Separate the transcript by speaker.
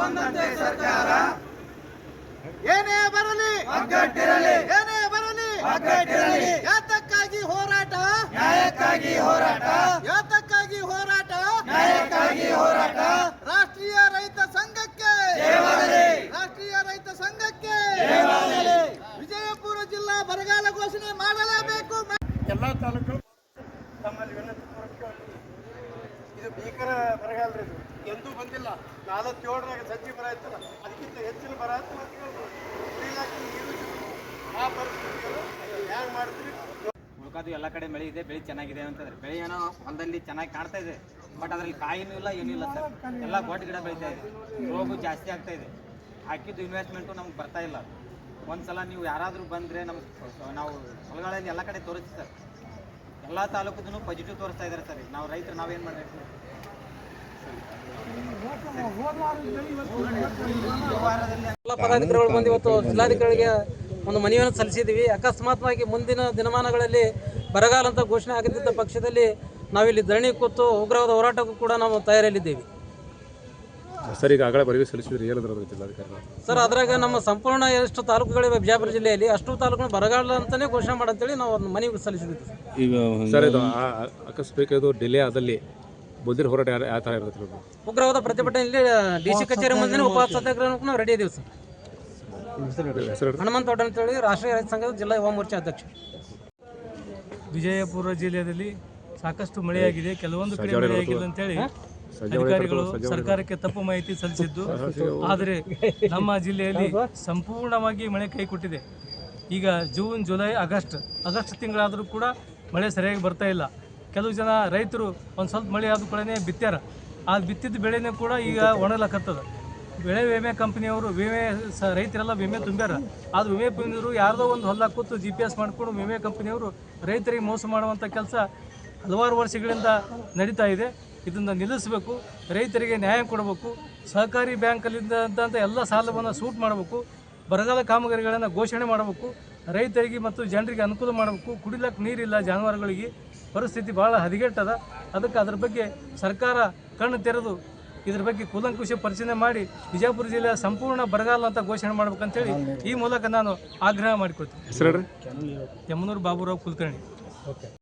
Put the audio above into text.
Speaker 1: ಬಂದಂತೆ ಸರ್ಕಾರ
Speaker 2: ಏನೇ ಬರಲಿ
Speaker 1: ಒಗ್ಗಟ್ಟಿರಲಿ,
Speaker 2: ಏನೇ ಬರಲಿ
Speaker 1: ಒಗ್ಗಟ್ಟಿರಲಿ.
Speaker 2: ಯಾತಕ್ಕಾಗಿ ಹೋರಾಟ
Speaker 1: ನ್ಯಾಯಕ್ಕಾಗಿ ಹೋರಾಟ,
Speaker 2: ಯಾತಕ್ಕಾಗಿ ಹೋರಾಟ
Speaker 1: ನ್ಯಾಯಕ್ಕಾಗಿ ಹೋರಾಟ.
Speaker 2: ರಾಷ್ಟ್ರೀಯ ರೈತ ಸಂಘಕ್ಕೆ
Speaker 1: ಜಯವಾಗಲಿ,
Speaker 2: ರಾಷ್ಟ್ರೀಯ ರೈತ ಸಂಘಕ್ಕೆ
Speaker 1: ಜಯವಾಗಲಿ.
Speaker 2: ವಿಜಯಪುರ ಜಿಲ್ಲಾ ಬರಗಾಲ ಘೋಷಣೆ ಮಾಡಲೇಬೇಕು.
Speaker 3: ಎಲ್ಲ ತಾಲೂಕು ತಮ್ಮಲ್ಲಿ ವಿನಂತಿ ಪೂರ್ವಕ ಇದು ಭೀಕರ ಬರಗಾಲ ರೀ. ಇದು ಎಂದೂ ಬಂದಿಲ್ಲ. 47ರಾಗ ಸಜ್ಜಿ ಬರ ಇತ್ತಲ್ಲ, ಅದಕ್ಕಿಂತ ಹೆಚ್ಚಿನ ಬರ ಅಂತ ಕುಡಿಲಾಕ ನೀರು ಸಿಗುದು. ಆ ಪರಿಸ್ಥಿತಿಗಳು ಹ್ಯಾಂಗೆ ಮಾಡ್ತೀವಿ?
Speaker 4: ಉಳ್ಕಾದು ಎಲ್ಲ ಕಡೆ ಬೆಳೆ ಇದೆ, ಬೆಳೆ ಚೆನ್ನಾಗಿದೆ ಅಂತಂದ್ರೆ ಬೆಳೆ ಏನೋ ಹೊಲದಲ್ಲಿ ಚೆನ್ನಾಗಿ ಕಾಣ್ತಾ ಇದೆ, ಬಟ್ ಅದ್ರಲ್ಲಿ ಕಾಯಿನೂ ಇಲ್ಲ ಏನೂ ಇಲ್ಲ ಸರ್. ಎಲ್ಲ ಗೋಟ್ ಗಿಡ ಬೆಳೀತಾ ಇದೆ, ರೋಗು ಜಾಸ್ತಿ ಆಗ್ತಾ ಇದೆ. ಹಾಕಿದ್ದು ಇನ್ವೆಸ್ಟ್ಮೆಂಟು ನಮ್ಗೆ ಬರ್ತಾ ಇಲ್ಲ. ಒಂದ್ಸಲ ನೀವು ಯಾರಾದರೂ ಬಂದರೆ ನಾವು ಹೊಲಗಳಲ್ಲಿ ಎಲ್ಲ ಕಡೆ ತೋರಿಸ್ತೀವಿ ಸರ್. ಎಲ್ಲ ತಾಲೂಕದೂ ಪಾಸಿಟಿವ್ ತೋರಿಸ್ತಾ ಇದ್ದಾರೆ ಸರ್. ನಾವು ರೈತರು ನಾವೇನು ಮಾಡಬೇಕು?
Speaker 5: ಎಲ್ಲ ಪದಾಧಿಕಾರಿಗಳು ಬಂದು ಇವತ್ತು ಜಿಲ್ಲಾಧಿಕಾರಿಗೆ ಒಂದು ಮನವಿಯನ್ನು ಸಲ್ಲಿಸಿದ್ದೀವಿ. ಅಕಸ್ಮಾತ್ವಾಗಿ ಮುಂದಿನ ದಿನಮಾನಗಳಲ್ಲಿ ಬರಗಾಲ ಅಂತ ಘೋಷಣೆ ಆಗದಿದ್ದ ಪಕ್ಷದಲ್ಲಿ ನಾವಿಲ್ಲಿ ಧರಣಿ ಕೂತು ಉಗ್ರವಾದ ಹೋರಾಟಕ್ಕೂ ಕೂಡ ನಾವು ತಯಾರಿಯಲ್ಲಿದ್ದೇವೆ.
Speaker 6: ಸರ್, ಈಗ ಆಗಲೇ ಬರವೇ ಸಲ್ಲಿಸಿದ್ರಿ, ಹೇಳಿದ್ರು ಜಿಲ್ಲಾಧಿಕಾರಿಗಳು ಸರ್.
Speaker 5: ಅದ್ರಾಗ ನಮ್ಮ ಸಂಪೂರ್ಣ ಎಷ್ಟು ತಾಲೂಕುಗಳಿವೆ ಬಿಜಾಪುರ ಜಿಲ್ಲೆಯಲ್ಲಿ, ಅಷ್ಟು ತಾಲೂಕು ಬರಗಾಲ ಅಂತಲೇ ಘೋಷಣೆ ಮಾಡಂತೇಳಿ ನಾವು ಒಂದು ಮನವಿ ಸಲ್ಲಿಸಿದ್ದೀವಿ.
Speaker 6: ಈಗ ಸರ್, ಇದು ಅಕಸ್ಮಾತ್ ಇದು ಡಿಲೇ ಆದಲ್ಲಿ ಮುಂದಿನ ಹೋರಾಟ ಯಾವ ಥರ ಇರುತ್ತೆ?
Speaker 5: ಉಗ್ರವಾದ ಪ್ರತಿಭಟನೆಯಲ್ಲಿ DC ಕಚೇರಿ ಮುಂದೆ ಉಪವಾಸ ಸತ್ಯಾಗ್ರಹಕ್ಕೂ ನಾವು ರೆಡಿ ಇದ್ದೀವಿ ಸರ್. ಹನುಮಂತ ತೋಟ ಅಂತೇಳಿ ರಾಷ್ಟ್ರೀಯ ರೈತ ಸಂಘದ ಜಿಲ್ಲಾ ಯುವ ಮೋರ್ಚಾ ಅಧ್ಯಕ್ಷ.
Speaker 7: ವಿಜಯಪುರ ಜಿಲ್ಲೆಯಲ್ಲಿ ಸಾಕಷ್ಟು ಮಳೆಯಾಗಿದೆ, ಕೆಲವೊಂದು ಕಡೆ ಮಳೆಯಾಗಿಲ್ಲ ಅಂತೇಳಿ ಅಧಿಕಾರಿಗಳು ಸರ್ಕಾರಕ್ಕೆ ತಪ್ಪು ಮಾಹಿತಿ ಸಲ್ಲಿಸಿದ್ದು. ಆದರೆ ನಮ್ಮ ಜಿಲ್ಲೆಯಲ್ಲಿ ಸಂಪೂರ್ಣವಾಗಿ ಮಳೆ ಕೈ ಕೊಟ್ಟಿದೆ. ಈಗ ಜೂನ್, ಜುಲೈ, ಆಗಸ್ಟ್ ತಿಂಗಳಾದರೂ ಕೂಡ ಮಳೆ ಸರಿಯಾಗಿ ಬರ್ತಾ ಇಲ್ಲ. ಕೆಲವು ಜನ ರೈತರು ಒಂದು ಸ್ವಲ್ಪ ಮಳೆ ಆದ ಕೂಡಲೇ ಬಿತ್ತ್ಯಾರ. ಆ ಬಿತ್ತಿದ ಬೆಳೆನೇ ಕೂಡ ಈಗ ಒಣಗ್ಲಕತ್ತದ. ಬೆಳೆ ವಿಮೆ ಕಂಪನಿಯವರು ರೈತರೆಲ್ಲ ವಿಮೆ ತುಂಬ್ಯಾರ. ಆದ್ರೆ ವಿಮೆ ತುಂಬಿದ್ರು ಯಾರ್ದೋ ಒಂದು ಹೊಲ ಕೂತು GPS ಮಾಡಿಕೊಂಡು ವಿಮೆ ಕಂಪನಿಯವರು ರೈತರಿಗೆ ಮೋಸ ಮಾಡುವಂಥ ಕೆಲಸ ಹಲವಾರು ವರ್ಷಗಳಿಂದ ನಡೀತಾ ಇದೆ. ಇದನ್ನು ನಿಲ್ಲಿಸಬೇಕು, ರೈತರಿಗೆ ನ್ಯಾಯ ಕೊಡಬೇಕು. ಸಹಕಾರಿ ಬ್ಯಾಂಕಲ್ಲಿದ್ದಂಥ ಎಲ್ಲ ಸಾಲವನ್ನು ಸೂಟ್ ಮಾಡಬೇಕು. ಬರಗಾಲ ಕಾಮಗಾರಿಗಳನ್ನು ಘೋಷಣೆ ಮಾಡಬೇಕು. ರೈತರಿಗೆ ಮತ್ತು ಜನರಿಗೆ ಅನುಕೂಲ ಮಾಡಬೇಕು. ಕುಡಿಲಕ್ಕೆ ನೀರಿಲ್ಲ, ಜಾನುವಾರುಗಳಿಗೆ ಪರಿಸ್ಥಿತಿ ಭಾಳ ಹದಗೆಟ್ಟದ. ಅದಕ್ಕೆ ಅದ್ರ ಬಗ್ಗೆ ಸರ್ಕಾರ ಕಣ್ಣು ತೆರೆದು ಇದ್ರ ಬಗ್ಗೆ ಕೂಲಂಕುಷ ಪರಿಶೀಲನೆ ಮಾಡಿ ವಿಜಯಪುರ ಜಿಲ್ಲೆಯ ಸಂಪೂರ್ಣ ಬರಗಾಲ ಅಂತ ಘೋಷಣೆ ಮಾಡ್ಬೇಕಂತೇಳಿ ಈ ಮೂಲಕ ನಾನು ಆಗ್ರಹ ಮಾಡಿಕೊಳ್ತೀನಿ.
Speaker 6: ಹೆಸರು
Speaker 7: ಯಮನೂರು ಬಾಬುರಾವ್ ಕುಲಕರ್ಣಿ.